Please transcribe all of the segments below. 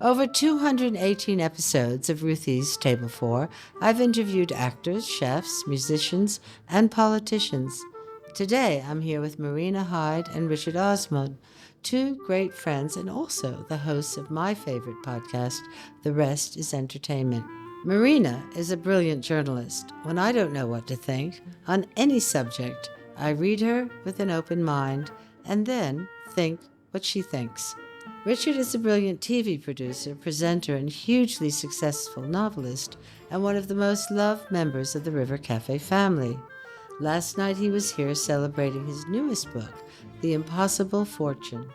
Over 218 episodes of Ruthies Table 4, I've interviewed actors, chefs, musicians, and politicians. Today, I'm here with Marina Hyde and Richard Osman, two great friends and also the hosts of my favorite podcast, The Rest is Entertainment. Marina is a brilliant journalist. When I don't know what to think on any subject, I read her with an open mind and then think what she thinks. Richard is a brilliant TV producer, presenter, and hugely successful novelist, and one of the most loved members of the River Cafe family. Last night he was here celebrating his newest book, The Impossible Fortune.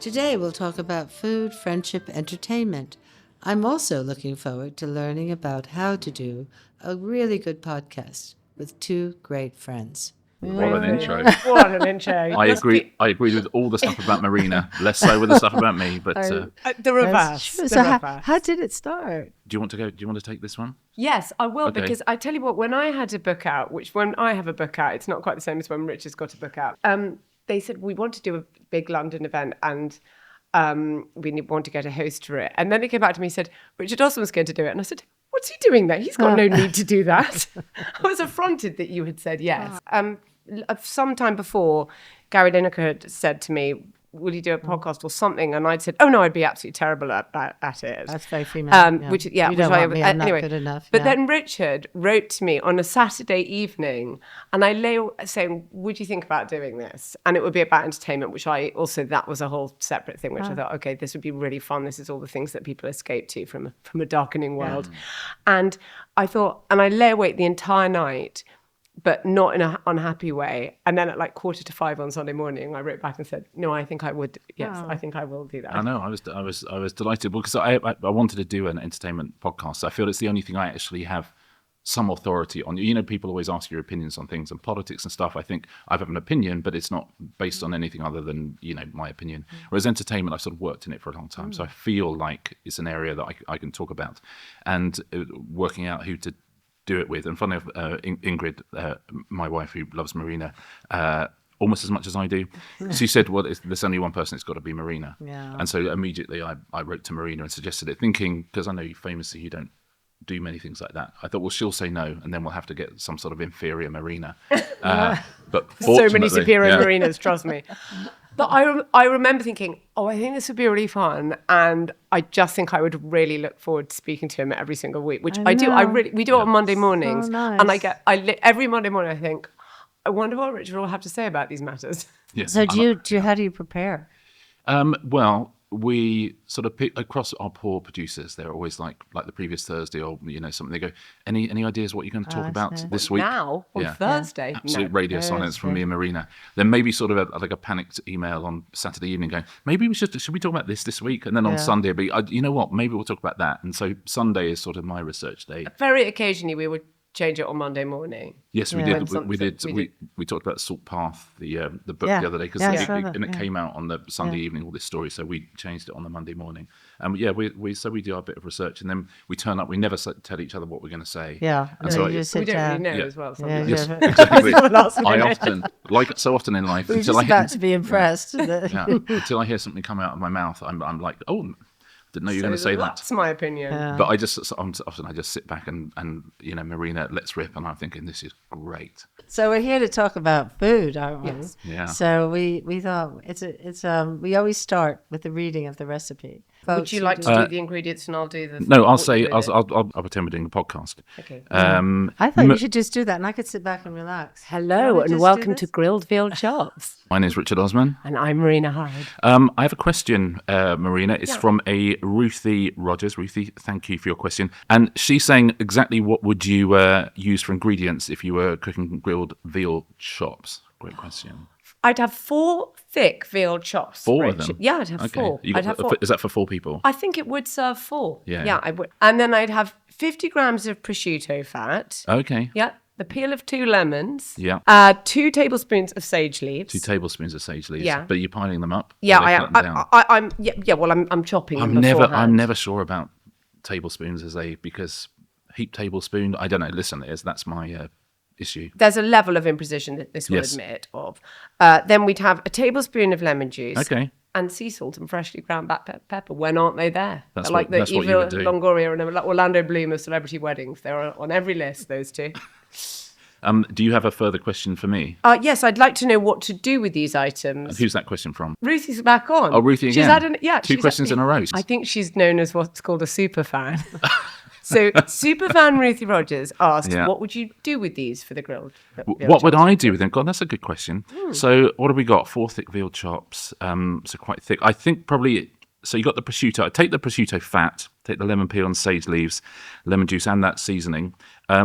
Today we'll talk about food, friendship, entertainment. I'm also looking forward to learning about how to do a really good podcast with two great friends. What an intro. What an intro. I agree with all the stuff about Marina, less so with the stuff about me, but the reverse. So how did it start? do you want to take this one? Yes, I will, Okay. because I tell you what, when I had a book out, when I have a book out, it's not quite the same as when Richard's got a book out. They said, we want to do a big London event and we want to get a host for it. And then they came back to me and said, Richard Osman's going to do it. And I said, what's he doing there? He's got no need to do that. I was affronted that you had said yes. Some time before, Gary Lineker had said to me, will you do a podcast or something? And I'd said, oh no, I'd be absolutely terrible at it. That's very female. Which you don't want me, I'm not good enough. But then Richard wrote to me on a Saturday evening, and I lay saying, would you think about doing this? And it would be about entertainment, which that was a whole separate thing, which I thought, okay, this would be really fun. This is all the things that people escape to from a darkening world. And I thought, and I lay awake the entire night, but not in an unhappy way. And then at 4:45 on Sunday morning, I wrote back and said, no, I think I would. Yes, I think I will do that. I know. I was delighted because I wanted to do an entertainment podcast. I feel it's the only thing I actually have some authority on. You know, people always ask your opinions on things and politics and stuff. I think I have an opinion, but it's not based on anything other than, my opinion. Whereas entertainment, I've sort of worked in it for a long time. So I feel like it's an area that I can talk about. And working out who to do it with. And funny enough, Ingrid, my wife who loves Marina, almost as much as I do, she said, well, there's only one person, it's got to be Marina. Yeah. And so immediately I wrote to Marina and suggested it, thinking, because I know famously you don't do many things like that. I thought, well, she'll say no, and then we'll have to get some sort of inferior Marina. But so many superior Marinas, trust me. But I remember thinking, I think this would be really fun, and I just think I would really look forward to speaking to him every single week, which I do. We do it on Monday mornings, nice. And every Monday morning I think, I wonder what Richard will have to say about these matters. Yes. So how do you prepare? Well, we sort of pick across our poor producers. They're always like the previous Thursday or something. They go, any ideas what you're going to talk about this week? Now on Thursday, absolute radio silence from me and Marina. Then maybe sort of a panicked email on Saturday evening going, maybe should we talk about this week? And then on Sunday, it'll be, you know what? Maybe we'll talk about that. And so Sunday is sort of my research day. Very occasionally we would change it on Monday morning. Yes, we did. We talked about Salt Path, the book the other day, because it came out on the Sunday evening, all this story. So we changed it on the Monday morning. And we do our bit of research, and then we turn up. We never tell each other what we're going to say. Yeah, and so we don't really know as well. Yes, exactly. I often, like so often in life, until I about to be impressed. Until I hear something come out of my mouth, I'm like, oh. Didn't know you were going to say that. That's my opinion. But I just sit back and Marina, let's rip, and I'm thinking this is great. So we're here to talk about food, aren't we? Yes. Yeah. So we thought we always start with the reading of the recipe. Would you like to do the ingredients and I'll do the? No, I'll pretend we're doing a podcast. Okay. I thought you should just do that, and I could sit back and relax. Hello and welcome to Grilled Veal Chops. My name is Richard Osman. And I'm Marina Hyde. I have a question, Marina. It's from a Ruthie Rogers. Ruthie, thank you for your question. And she's saying, exactly what would you use for ingredients if you were cooking grilled veal chops? Great question. I'd have 4 thick veal chops. 4 of them? Yeah, I'd have 4. I'd have 4. Is that for 4 people? I think it would serve 4. Yeah, I would. And then I'd have 50 grams of prosciutto fat. Okay. Yeah. The peel of 2 lemons. Yeah. 2 tablespoons of sage leaves. 2 tablespoons of sage leaves. Yeah. But you're piling them up? Yeah, I am. I'm chopping them beforehand. I'm never sure about tablespoons because heaped tablespoon, I don't know. Listen, that's my issue. There's a level of imprecision that this will Yes. admit of. Then we'd have a tablespoon of lemon juice. Okay. And sea salt and freshly ground black pepper. When aren't they there? That's They're like what you evil would do. Longoria and Orlando Bloom of celebrity weddings. They're on every list, those two. Do you have a further question for me? Yes, I'd like to know what to do with these items. And who's that question from? Ruthie's back on. Oh, Ruthie again. She's had Two questions in a row. I think she's known as what's called a super fan. So superfan Ruthie Rogers asked, Yeah. what would you do with these for the grilled? What would I do with them? God, that's a good question. So what have we got? 4 thick veal chops. So quite thick. I think probably, so you got the prosciutto. Take the prosciutto fat, take the lemon peel and sage leaves, lemon juice and that seasoning.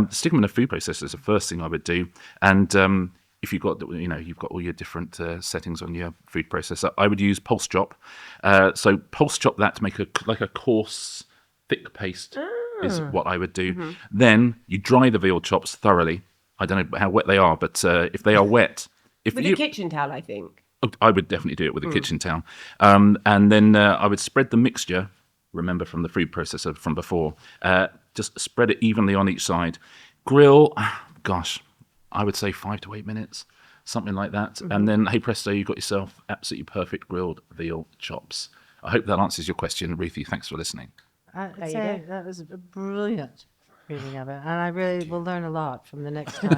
Stick them in a food processor is the first thing I would do. And if you've got, you've got all your different settings on your food processor, I would use pulse chop. So pulse chop that to make a coarse, thick paste. Is what I would do. Mm-hmm. Then you dry the veal chops thoroughly. I don't know how wet they are, but if they are wet... With a kitchen towel, I think. I would definitely do it with a kitchen towel. And then I would spread the mixture, remember from the food processor from before, just spread it evenly on each side. Grill, I would say 5 to 8 minutes, something like that. Mm-hmm. And then, hey presto, you've got yourself absolutely perfect grilled veal chops. I hope that answers your question, Ruthie. Thanks for listening. I'd say that was a brilliant reading of it, and I really will learn a lot from the next time.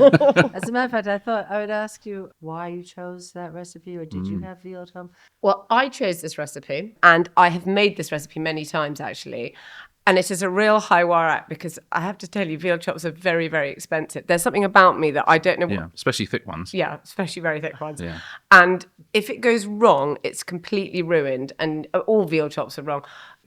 As a matter of fact, I thought I would ask you why you chose that recipe, or did you have veal at home? Well, I chose this recipe, and I have made this recipe many times, actually. And it is a real high wire act because I have to tell you, veal chops are very, very expensive. There's something about me that I don't know. Yeah, especially thick ones. Yeah, especially very thick ones. Yeah. And if it goes wrong, it's completely ruined. And all veal chops are wrong.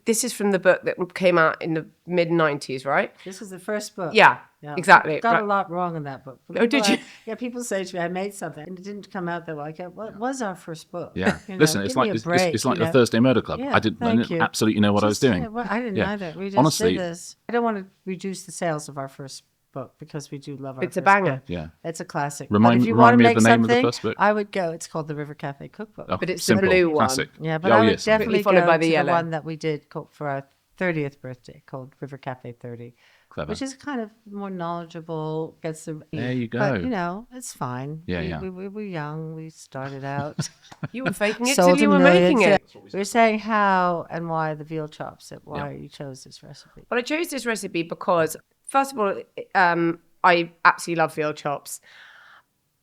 This is from the book that came out in the mid-90s, right? This is the first book. Yeah, exactly. Got a lot wrong in that book. Oh, did you? People say to me, I made something, and it didn't come out that well. I go, what was our first book? Yeah. Listen, it's like the Thursday Murder Club. Yeah, I didn't absolutely know what I was doing. Yeah, I didn't either. We just Honestly, did this. I don't want to reduce the sales of our first book because we do love our It's a first banger. book. Yeah. It's a classic. Remind but if you want to me of make the name of the something, first book. I would go. It's called the River Cafe Cookbook. Oh, But it's simple, the blue one. classic. Yeah, but I would definitely followed go by the to yellow. the one that we did for our 30th birthday called River Cafe 30. Clever. Which is kind of more knowledgeable. Gets the There you go. But, it's fine. Yeah. We were young. We started out. You were faking it sold till you to were making millions. it. Yeah. We were saying how and why the veal chops, why you chose this recipe. Well, I chose this recipe because, first of all, I absolutely love veal chops.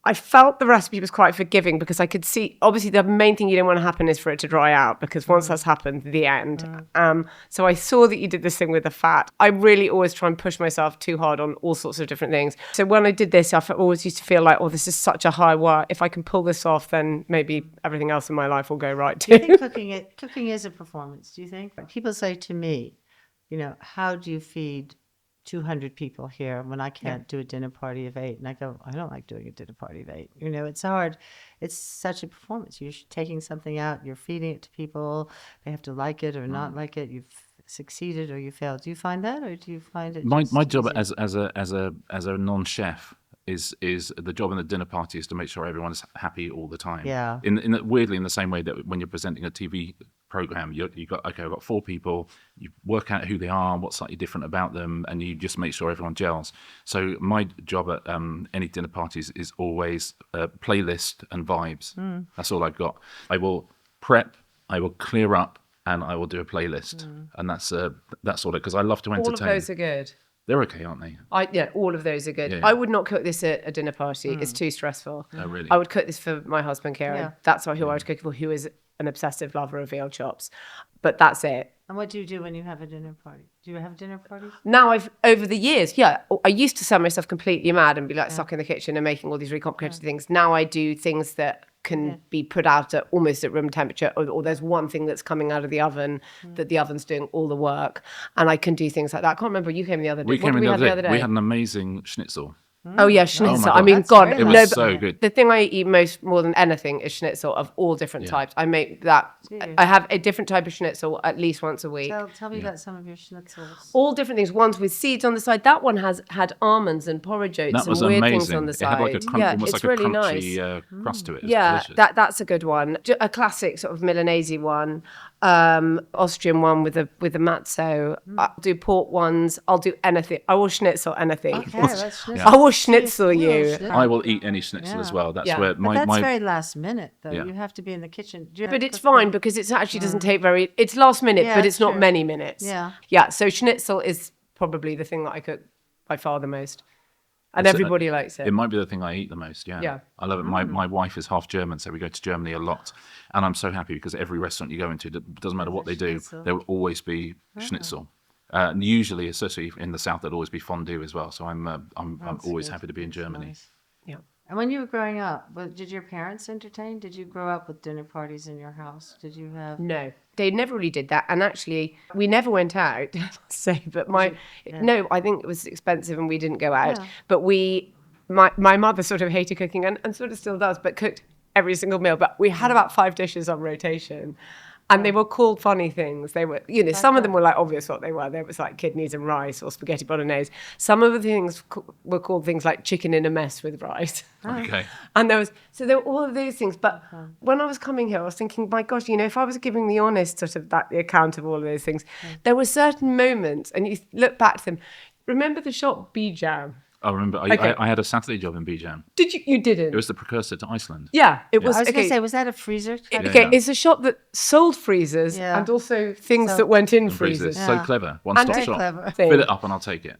I felt the recipe was quite forgiving because I could see, obviously, the main thing you don't want to happen is for it to dry out because once that's happened, the end. So I saw that you did this thing with the fat. I really always try and push myself too hard on all sorts of different things. So when I did this, I always used to feel like, this is such a high wire. If I can pull this off, then maybe everything else in my life will go right too. Do you think cooking is a performance? Do you think? People say to me, how do you feed 200 people here when I can't do a dinner party of 8? And I go, I don't like doing a dinner party of 8. It's hard. It's such a performance. You're taking something out, you're feeding it to people. They have to like it or not like it. You've succeeded or you failed. Do you find that, or do you find it? My job as a non-chef is the job in the dinner party is to make sure everyone's happy all the time. Yeah. Weirdly, in the same way that when you're presenting a TV program, I've got 4 people, you work out who they are, what's slightly different about them, and you just make sure everyone gels. So my job at any dinner parties is always playlist and vibes. That's all I've got. I will prep, I will clear up, and I will do a playlist. And that's all it, because I love to entertain. All of those are good. They're okay, aren't they? All of those are good. Yeah. I would not cook this at a dinner party. It's too stressful. Oh, really? I would cook this for my husband, Kieran. Yeah. That's who I would cook it for, who is an obsessive lover of veal chops. But that's it. And what do you do when you have a dinner party? Do you have dinner parties? Now over the years, I used to send myself completely mad and be like stuck in the kitchen and making all these really complicated things. Now I do things that can be put out at almost at room temperature, or there's one thing that's coming out of the oven that the oven's doing all the work, and I can do things like that. I can't remember, you came the other day. We came in the other day. We day? had an amazing schnitzel. Oh yeah, schnitzel. God. I mean, That's God, great. It was so good. The thing I eat more than anything is schnitzel of all different types. I make that. I have a different type of schnitzel at least once a week. Tell me about some of your schnitzels. All different things. Ones with seeds on the side. That one had almonds and porridge oats That was and weird amazing. things on the It side. had like almost it's like a really crunchy nice. crust to it. It was Yeah, delicious. that's a good one. A classic sort of Milanese one, Austrian one with a matzo. I'll do pork ones. I'll do anything. I will schnitzel anything. Okay, let's schnitzel. I will will schnitzel you. I will eat any schnitzel as well. That's where But that's my very last minute, though. Yeah. You have to be in the kitchen. But it's fine because it actually doesn't take it's last minute, Yeah, but it's not true. many minutes. Yeah. Yeah. So schnitzel is probably the thing that I cook by far the most. And everybody likes it. It might be the thing I eat the most. Yeah. I love it. My wife is half German, so we go to Germany a lot, and I'm so happy because every restaurant you go into, it doesn't matter what they do, there will always be schnitzel. And usually, especially in the south, there'll always be fondue as well. So I'm always happy to be in Germany. Nice. Yeah. And when you were growing up, did your parents entertain? Did you grow up with dinner parties in your house? Did you have? No, they never really did that. And actually, we never went out, I must say. But no, I think it was expensive and we didn't go out. Yeah. But my mother sort of hated cooking and sort of still does, but cooked every single meal. But we had about 5 dishes on rotation. And they were called funny things. They were, some of them were like obvious what they were. There was like kidneys and rice or spaghetti bolognese. Some of the things were called things like chicken in a mess with rice. Okay. And there were all of those things. But when I was coming here, I was thinking, my gosh, if I was giving the honest sort of the account of all of those things, there were certain moments, and you look back to them. Remember the shop Bijam? I remember I had a Saturday job in Bijam. Did you? You didn't? It was the precursor to Iceland. Yeah, it was. I was going to say, was that a freezer? It's a shop that sold freezers and also things that went in freezers. So clever. One-stop Very shop. clever. Fill it up and I'll take it.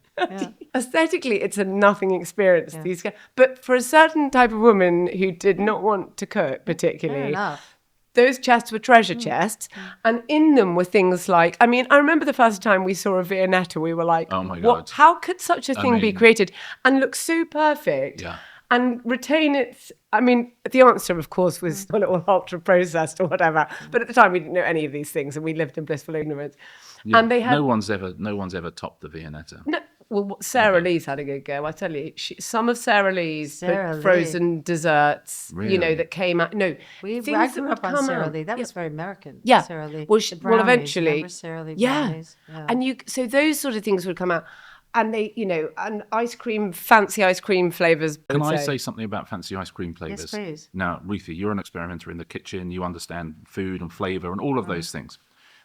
Aesthetically, it's a nothing experience. These guys, but for a certain type of woman who did not want to cook particularly, Fair enough. those chests were treasure chests, and in them were things like, I remember the first time we saw a Viennetta, we were like, oh my God. What? How could such a thing be created and look so perfect? Yeah. And retain its, the answer, of course, was a little ultra-processed or whatever. But at the time, we didn't know any of these things, and we lived in blissful ignorance. Yeah. And they had... No one's ever topped the Viennetta. No, well, Sarah Lee's had a good go. I tell you, some of Sarah Lee's frozen desserts, Really? that came out. No, I things grew that up would on come Sarah out. Lee. That was very American. Yeah. Sarah Lee. Well, The brownies, eventually, remember Sarah Lee yeah. brownies? Yeah. And so those sort of things would come out, and they, and ice cream, fancy ice cream flavors. Can I say something about fancy ice cream flavors? Yes, please. Now, Ruthie, you're an experimenter in the kitchen. You understand food and flavor and all of those things.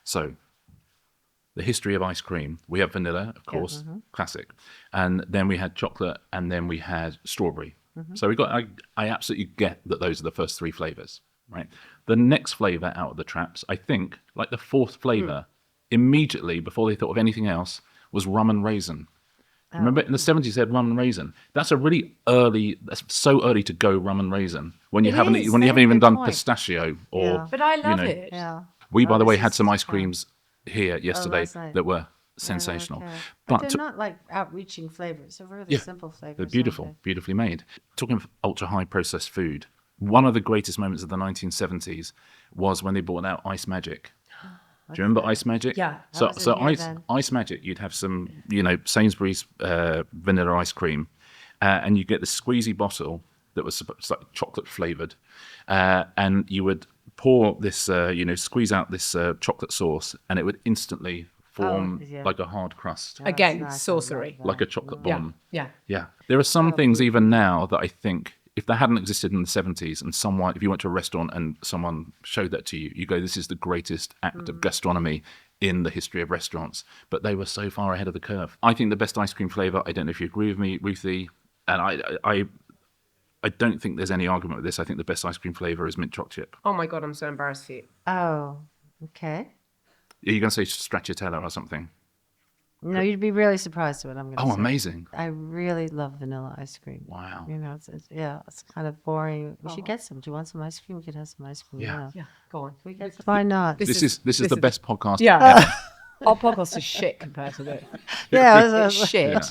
So, the history of ice cream. We have vanilla, of course, classic. And then we had chocolate, and then we had strawberry. So I absolutely get that those are the first 3 flavors, right? The next flavor out of the traps, I think, like the 4th flavor, immediately before they thought of anything else, was rum and raisin. Remember, in the 70s, they had rum and raisin. That's so early to go rum and raisin when you haven't even done pistachio or. But I love it. Yeah. We, by the way, had some ice creams here yesterday that were sensational. But they're not like outreaching flavors. They're really simple flavors. They're beautiful, beautifully made. Talking of ultra high processed food, one of the greatest moments of the 1970s was when they brought out Ice Magic. Do you remember Ice Magic? Yeah. So Ice Magic, you'd have some, Sainsbury's vanilla ice cream, and you get the squeezy bottle that was like chocolate flavored, and you would pour this, squeeze out this chocolate sauce, and it would instantly form like a hard crust, Again, sorcery. like a chocolate bomb. Yeah. Yeah. There are some things even now that I think, if that hadn't existed in the 70s and if you went to a restaurant and someone showed that to you, you go, this is the greatest act of gastronomy in the history of restaurants. But they were so far ahead of the curve. I think the best ice cream flavour, I don't know if you agree with me, Ruthie, and I don't think there's any argument with this. I think the best ice cream flavour is mint choc chip. Oh my God, I'm so embarrassed for you. Oh, okay. Are you going to say stracciatella or something? No, you'd be really surprised at what I'm going to say. Oh, amazing. I really love vanilla ice cream. Wow. It's kind of boring. We should get some. Do you want some ice cream? We could have some ice cream. Yeah. Yeah, go on. We get some. Why not? This is the best podcast Yeah. ever. Our podcast is shit compared to this. Yeah, It's shit.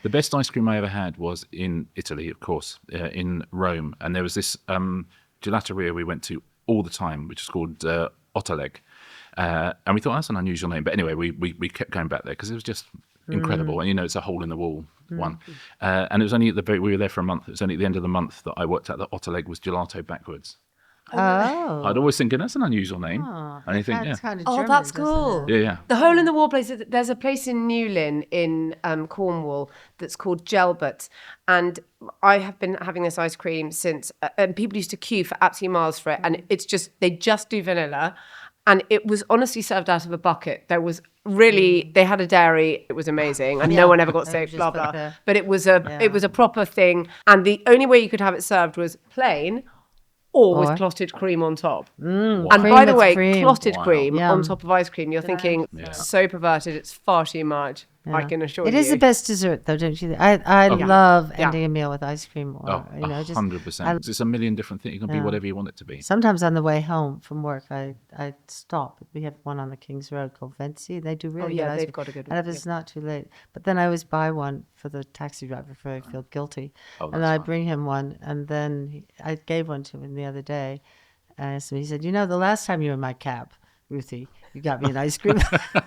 The best ice cream I ever had was in Italy, of course, in Rome. And there was this gelateria we went to all the time, which is called Ottaleg. And we thought, that's an unusual name. But anyway, we kept going back there because it was just incredible. And, it's a hole in the wall one. And it was only we were there for a month. It was only at the end of the month that I worked out that Ottaleg was gelato backwards. Oh. I'd always thinking, that's an unusual name. And you think, Kind of Oh, German, that's doesn't cool. it? yeah. The hole in the wall place, there's a place in Newlyn in Cornwall that's called Gelbert. And I have been having this ice cream since, and people used to queue for absolutely miles for it. And it's just, they just do vanilla. And it was honestly served out of a bucket. There was really, they had a dairy. It was amazing. And no one ever got sick, blah, blah. But it was a proper thing. And the only way you could have it served was plain or with clotted cream on top. And by the way, clotted cream on top of ice cream, you're thinking, so perverted, it's far too much. Yeah. I can assure you. It is the best dessert, though, don't you think? I love ending a meal with ice cream. Or, 100%. It's a million different things. It can be whatever you want it to be. Sometimes on the way home from work, I stop. We have one on the King's Road called Vency. They do really good ice cream. They've got a good one. And if it's not too late. But then I always buy one for the taxi driver if I feel guilty. And I bring him one. And then I gave one to him the other day. And so he said, the last time you were in my cab, Ruthie, you got me an ice cream.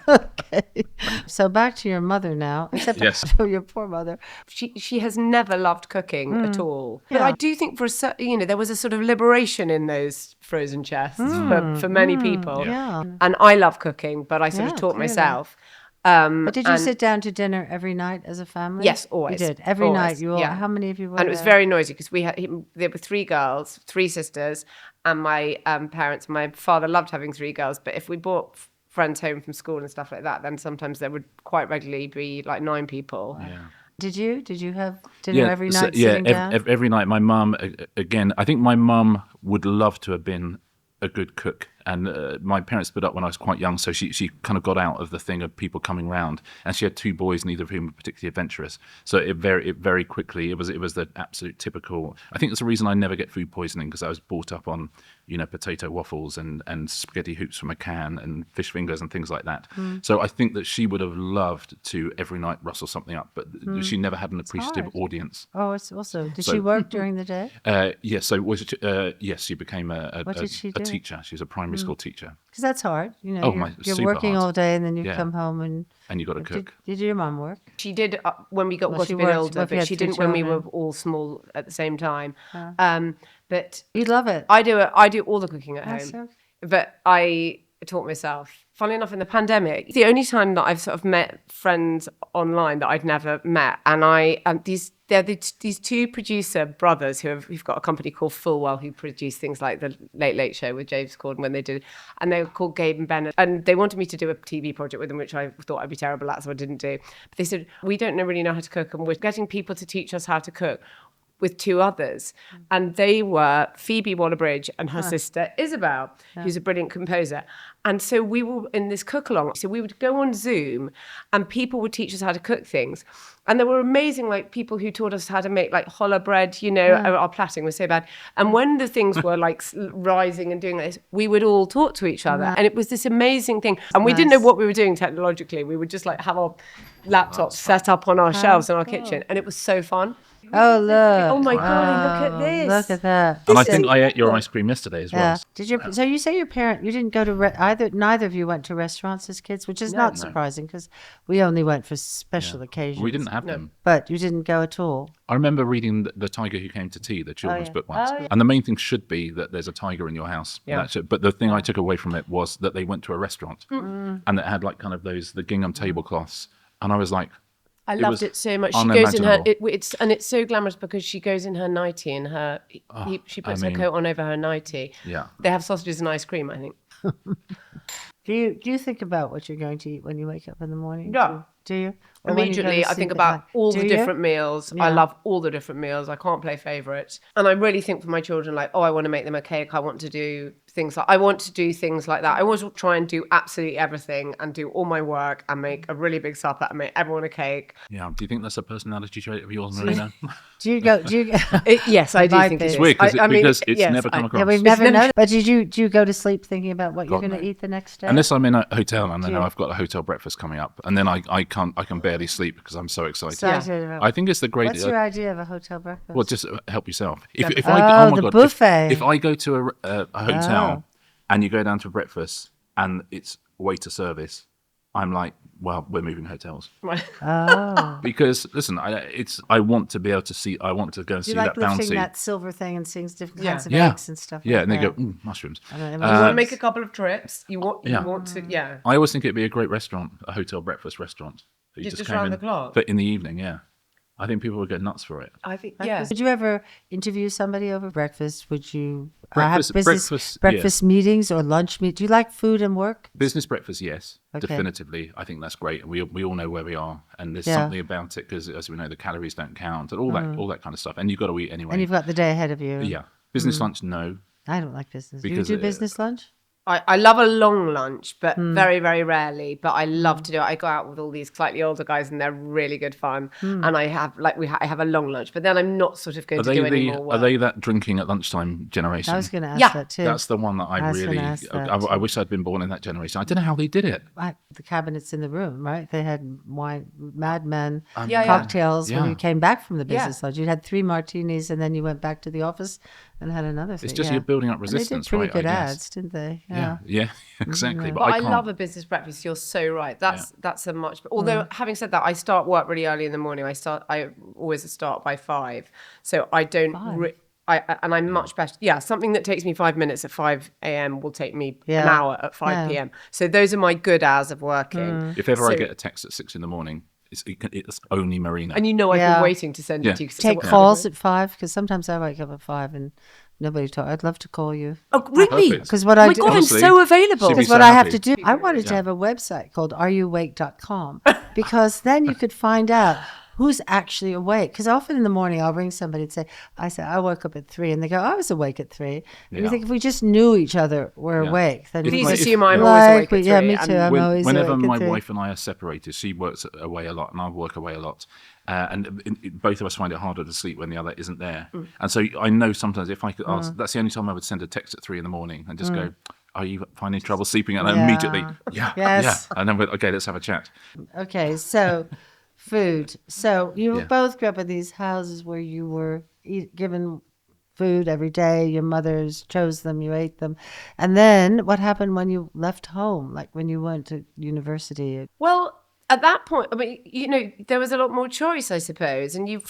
Okay. So back to your mother now, except for your poor mother. She has never loved cooking at all. But I do think there was a sort of liberation in those frozen chests for many people. Yeah. And I love cooking, but I sort of taught myself. But did you sit down to dinner every night as a family? Yes, always. You did every night. How many of you were? And it was very noisy because there were 3 girls, 3 sisters, and my parents. My father loved having 3 girls, but if we brought friends home from school and stuff like that, then sometimes there would quite regularly be like 9 people. Yeah. Did you have dinner every night? Every night. My mum, again, I think my mum would love to have been a good cook, and my parents split up when I was quite young, so she kind of got out of the thing of people coming round, and she had 2 boys, neither of whom were particularly adventurous, so it very quickly it was the absolute typical. I think that's the reason I never get food poisoning, because I was brought up on potato waffles and spaghetti hoops from a can and fish fingers and things like that. So I think that she would have loved to every night rustle something up, but she never had an appreciative audience. Oh, it's also. Did she work during the day? Yes. So she became a teacher. She was a primary school teacher. Because that's hard. You're working hard all day and then you come home and you got to cook. Did your mom work? She did when we got a bit older, but she didn't when we were all small at the same time. But you love it. I do all the cooking at home, but I taught myself. Funnily enough, in the pandemic, the only time that I've sort of met friends online that I'd never met, and they're these 2 producer brothers who've got a company called Fullwell, who produce things like the Late Late Show with James Corden when they did, and they were called Gabe and Bennett, and they wanted me to do a TV project with them, which I thought I'd be terrible at, so I didn't do. But they said, we don't really know how to cook, and we're getting people to teach us how to cook with 2 others. And they were Phoebe Waller-Bridge and her sister Isabel, who's a brilliant composer. And so we were in this cook-along. So we would go on Zoom and people would teach us how to cook things. And there were amazing people who taught us how to make challah bread, our plaiting was so bad. And when the things were rising and doing this, we would all talk to each other. And it was this amazing thing. And we didn't know what we were doing technologically. We would just have our laptops set up on our shelves in our kitchen. And it was so fun. Oh, look. Oh, my God, look at this. Look at that. And I think I ate your ice cream yesterday as well. So you say your parent, you didn't go to, neither of you went to restaurants as kids, which is not surprising because we only went for special occasions. We didn't have them. But you didn't go at all. I remember reading The Tiger Who Came to Tea, the children's book once. And the main thing should be that there's a tiger in your house. Yeah. But the thing I took away from it was that they went to a restaurant and it had the gingham tablecloths. And I was like, I loved it so much. She goes in her, it's so glamorous because she goes in her nightie and she puts her coat on over her nightie. Yeah. They have sausages and ice cream, I think. Do you think about what you're going to eat when you wake up in the morning? Yeah. Do you? Immediately, I think about all the different meals. Yeah. I love all the different meals. I can't play favourites. And I really think for my children, I want to make them a cake. I want to do things like that. I always try and do absolutely everything and do all my work and make a really big supper and make everyone a cake. Yeah. Do you think that's a personality trait of yours, Marina? Yes, I do think it's weird because it's never come across. Yeah, we've never known. But do you go to sleep thinking about what you're going to eat the next day? Unless I'm in a hotel and I know I've got a hotel breakfast coming up, and then I can barely sleep because I'm so excited. I think it's the greatest. What's your idea of a hotel breakfast? Well, just help yourself. Buffet. If I go to a hotel and you go down to a breakfast and it's waiter service, I'm like, well, we're moving hotels. Right. Oh. Because listen, I want to be able to see. I want to go and see that bouncy. You like lifting that silver thing and seeing different kinds of eggs and stuff. Yeah, and they go mushrooms. You want to make a couple of trips. You want to. Yeah. I always think it'd be a great restaurant, a hotel breakfast restaurant. Just around the clock. But in the evening, yeah. I think people would go nuts for it. I think, Breakfast. Would you ever interview somebody over breakfast? Would you have breakfast meetings or lunch meetings? Do you like food and work? Business breakfast, yes, Okay. definitively. I think that's great, and we all know where we are, and there's something about it because, as we know, the calories don't count and all that kind of stuff, and you've got to eat anyway. And you've got the day ahead of you. Yeah, business lunch, no. I don't like business. Because Do you do business lunch? I love a long lunch, but very, very rarely. But I love to do it. I go out with all these slightly older guys, and they're really good fun. And I have I have a long lunch, but then I'm not sort of going to do any more work. Are they that drinking at lunchtime generation? I was going to ask that too. That's the one that I wish I'd been born in that generation. I don't know how they did it. The cabinets in the room, right? They had wine, Mad Men, Yeah, cocktails when Yeah. you came back from the business lunch. You had 3 martinis, and then you went back to the office and had another thing. It's just you're building up And they resistance, did pretty right? good I guess. ads, didn't they? Yeah, exactly. But But I can't. love a business breakfast. You're so right. That's a much. Although having said that, I start work really early in the morning. I always start by 5, so I don't. And I'm much better. Yeah, something that takes me 5 minutes at 5 a.m. will take me an hour at 5 p.m. So those are my good hours of working. If ever I get a text at 6 a.m, it's only Marina. And I've been waiting to send it to you. Take calls at 5 because sometimes I wake up at 5 and nobody talks. I'd love to call you. Oh, really? Because what I my do, God, Honestly, I'm so available. she'd be because so what I have happy. to do, I wanted to have a website called areyoawake.com because then you could find out who's actually awake. Because often in the morning I'll ring somebody and say, I woke up at 3, and they go, I was awake at 3. And you think if we just knew each other were awake, then Please we assume I'm always awake at 3. Yeah, me too. I'm always Whenever awake my at 3. wife and I are separated, she works away a lot and I work away a lot. Both of us find it harder to sleep when the other isn't there. And so I know sometimes if I could ask, that's the only time I would send a text at 3 a.m. and just go, are you finding trouble sleeping? And immediately, Yes. And then okay, let's have a chat. Okay, so food. So you both grew up in these houses where you were given food every day. Your mothers chose them, you ate them. And then what happened when you left home, like when you went to university? Well, at that point, I mean, there was a lot more choice, I suppose. And you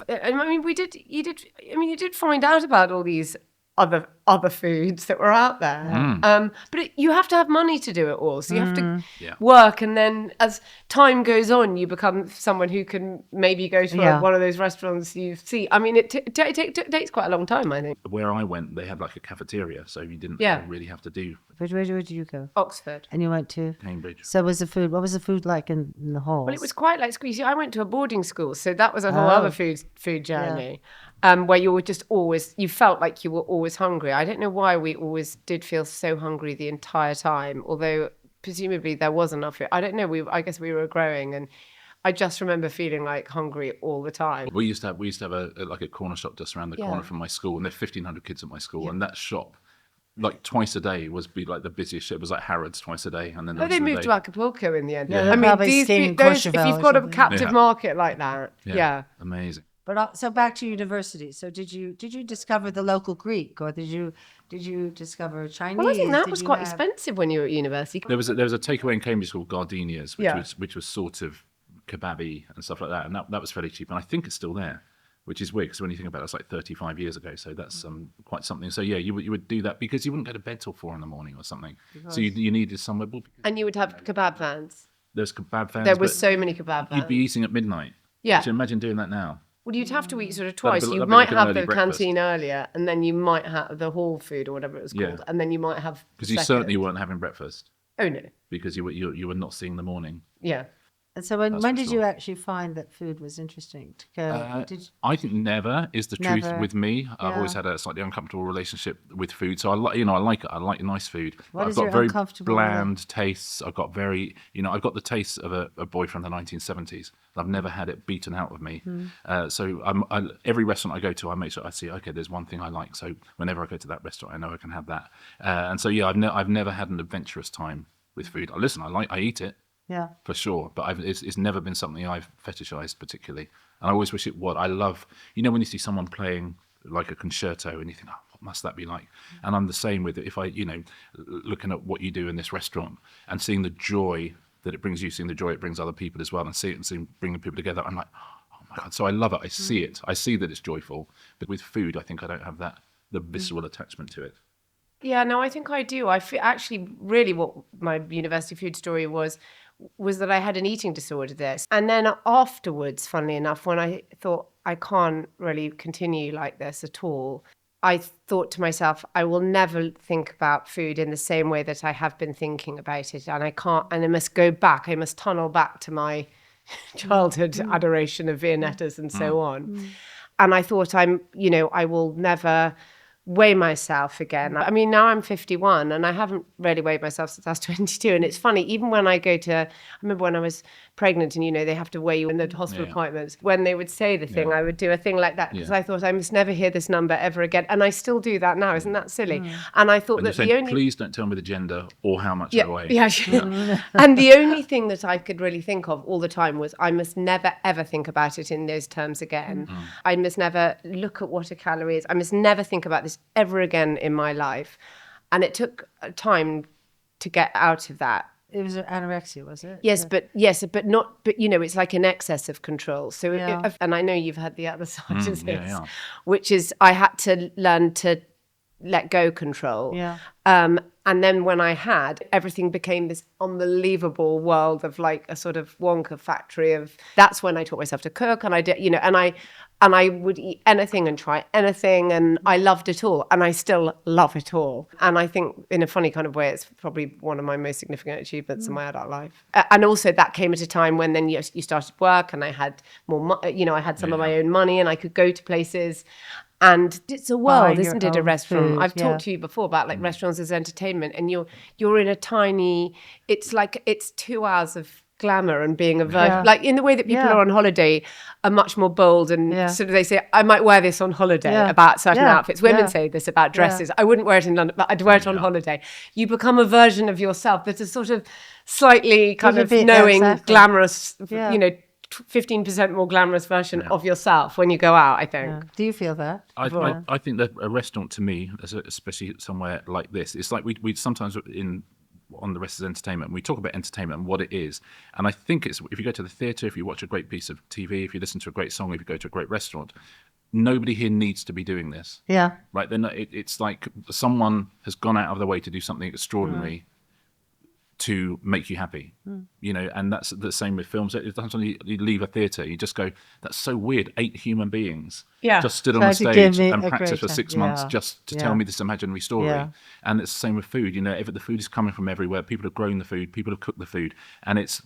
did find out about all these other foods that were out there. But you have to have money to do it all. So you have to work. And then as time goes on, you become someone who can maybe go to one of those restaurants you see. I mean, it takes quite a long time, I think. Where I went, they had like a cafeteria, so you didn't really have to do. Where did you go? Oxford. And you went to? Cambridge. So what was the food like in the halls? Well, it was quite like squeezy. I went to a boarding school, so that was a whole other food journey. Where you were just you felt like you were always hungry. I don't know why we always did feel so hungry the entire time, although presumably there was enough. I don't know. I guess we were growing, and I just remember feeling like hungry all the time. We used to have a corner shop just around the corner from my school, and there are 1,500 kids at my school, and that shop, like twice a day, be like the busiest shit. It was like Harrods twice a day, and then they moved to Acapulco in the end. Yeah. I mean, if if you've got a captive market like that, amazing. But so back to university. So did you discover the local Greek, or did you discover Chinese? Well, I think that was quite expensive when you were at university. There was a takeaway in Cambridge called Gardenia's, which was sort of kebabby and stuff like that, and that was fairly cheap. And I think it's still there, which is weird because when you think about it, it's like 35 years ago. So that's quite something. So yeah, you would do that because you wouldn't go to bed till 4 a.m. or something. So you needed somewhere. And you would have kebab vans. There's kebab vans. There were so many kebab vans. You'd be eating at midnight. Yeah. Could you imagine doing that now? Well, you'd have to eat sort of twice. You that'd be might like an have early the breakfast. canteen earlier, and then you might have the hall food or whatever it was called, and then you might have because you certainly weren't having breakfast. Oh no, because you were not seeing the morning. Yeah. And so when did you actually find that food was interesting to go? I think never is the truth with me. I've always had a slightly uncomfortable relationship with food. So I like it. I like nice food. I've got very bland tastes. I've got I've got the taste of a boy from the 1970s. I've never had it beaten out of me. So every restaurant I go to, I make sure I see, okay, there's one thing I like. So whenever I go to that restaurant, I know I can have that. And so, I've never had an adventurous time with food. Listen, I eat it. Yeah, for sure. But it's never been something I've fetishized particularly. And I always wish it would. I love, when you see someone playing like a concerto and you think, what must that be like? And I'm the same with it. If I, looking at what you do in this restaurant and seeing the joy that it brings you, seeing the joy it brings other people as well, and seeing bringing people together, I'm like, oh my God. So I love it. I see it. I see that it's joyful. But with food, I think I don't have the visceral attachment to it. Yeah, no, I think I do. I feel actually really what my university food story was that I had an eating disorder there. And then afterwards, funnily enough, when I thought, I can't really continue like this at all. I thought to myself, I will never think about food in the same way that I have been thinking about it. And I can't, and I must go back. I must tunnel back to my childhood adoration of Viennettas and so on. And I thought I will never weigh myself again. I mean, now I'm 51 and I haven't really weighed myself since I was 22. And it's funny, even when I remember when I was pregnant and, they have to weigh you in the hospital appointments, when they would say the thing, I would do a thing like that because I thought I must never hear this number ever again. And I still do that now. Isn't that silly? And I thought that please don't tell me the gender or how much I weigh. And the only thing that I could really think of all the time was I must never, ever think about it in those terms again. I must never look at what a calorie is. I must never think about this ever again in my life. And it took time to get out of that. It was anorexia, was it? Yes, but it's like an excess of control. So, and I know you've had the other side of this, which is I had to learn to let go control. Yeah. And then when I had, everything became this unbelievable world of like a sort of Wonka factory of, that's when I taught myself to cook and I did, and I would eat anything and try anything and I loved it all and I still love it all. And I think in a funny kind of way, it's probably one of my most significant achievements in my adult life. And also that came at a time when then you started work and I had more, I had some of my own money and I could go to places. And it's a world, isn't it, a restaurant? Food, I've talked to you before about like restaurants as entertainment and you're in a tiny, it's 2 hours of glamour and being a virgin, like in the way that people are on holiday are much more bold and sort of they say, I might wear this on holiday about certain outfits. Women say this about dresses. I wouldn't wear it in London, but I'd wear it on holiday. You become a version of yourself that's a sort of slightly kind of knowing, glamorous, 15% more glamorous version of yourself when you go out, I think. Yeah. Do you feel that? I think that a restaurant to me, especially somewhere like this, it's like we sometimes on the rest of entertainment, we talk about entertainment and what it is. And I think it's, if you go to the theatre, if you watch a great piece of TV, if you listen to a great song, if you go to a great restaurant, nobody here needs to be doing this. Yeah. Right? It's like someone has gone out of their way to do something extraordinary to make you happy, and that's the same with films. Sometimes you leave a theatre, you just go, that's so weird. 8 human beings just stood on a stage and practiced for 6 months just to tell me this imaginary story. Yeah. And it's the same with food. The food is coming from everywhere. People have grown the food. People have cooked the food, and it's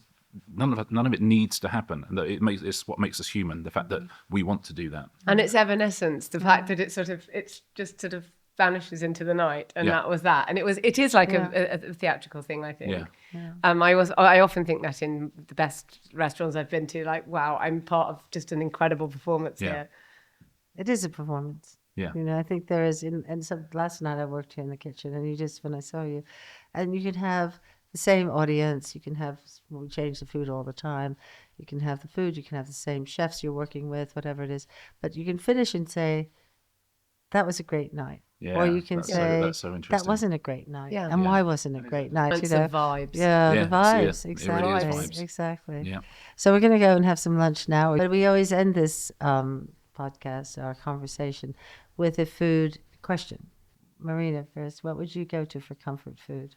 none of it needs to happen. And it's what makes us human. The fact that we want to do that, and it's evanescence. The fact that it's just sort of vanishes into the night, and that was that. And it is like a theatrical thing, I think. I often think that in the best restaurants I've been to, like, wow, I'm part of just an incredible performance here. It is a performance. Yeah. I think there is, and last night I worked here in the kitchen, and when I saw you, and you can have the same audience, we change the food all the time. You can have the food, you can have the same chefs you're working with, whatever it is, but you can finish and say, that was a great night. Yeah, or you can say, that wasn't a great night. Yeah. And why wasn't it a great night? It's the vibes. Yeah, the vibes. Exactly. It really is vibes. Exactly. Yeah. So we're going to go and have some lunch now. But we always end this podcast, our conversation, with a food question. Marina, first, what would you go to for comfort food?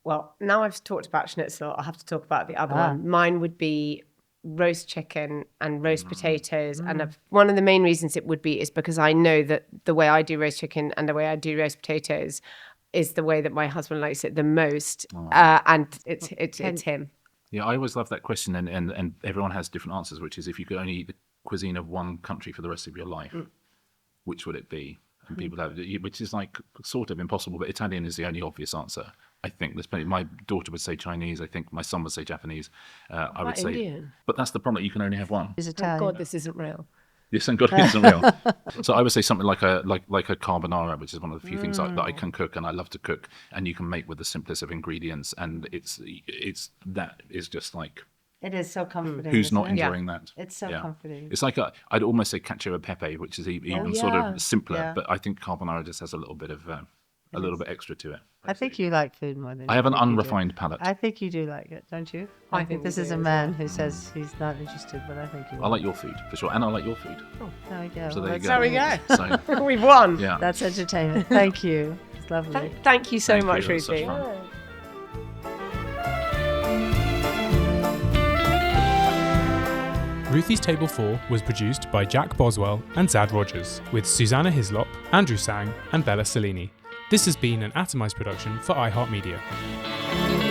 Well, now I've talked about Schnitzel, I'll have to talk about the other one. Mine would be roast chicken and roast potatoes, and one of the main reasons it would be is because I know that the way I do roast chicken and the way I do roast potatoes is the way that my husband likes it the most, and it's him. Yeah, I always love that question, and everyone has different answers, which is, if you could only eat the cuisine of one country for the rest of your life, which would it be? And people have, which is like sort of impossible, but Italian is the only obvious answer. I think there's plenty. My daughter would say Chinese. I think my son would say Japanese. I would say Indian. But that's the problem. You can only have one. Thank God this isn't real. Yes, thank God it isn't real. So I would say something like a carbonara, which is one of the few things that I can cook, and I love to cook, and you can make with the simplest of ingredients, and it's that is just like. It is so comforting. Who's not enjoying that? It's so comforting. It's like I'd almost say cacio e pepe, which is even sort of simpler, but I think carbonara just has a little bit of a little bit extra to it. I think you like food more than I have an unrefined palate. I think you do like it, don't you? I think this is a man who says he's not interested, but I think you. I like your food for sure, and I like your food. Oh, there we go. So there you go. There we go. So, we've won. Yeah, that's entertainment. Thank you. It's lovely. Thank you so much, Ruthie. Ruthie's Table 4 was produced by Jack Boswell and Zad Rogers, with Susanna Hislop, Andrew Sang and Bella Cellini. This has been an Atomised production for iHeart Media.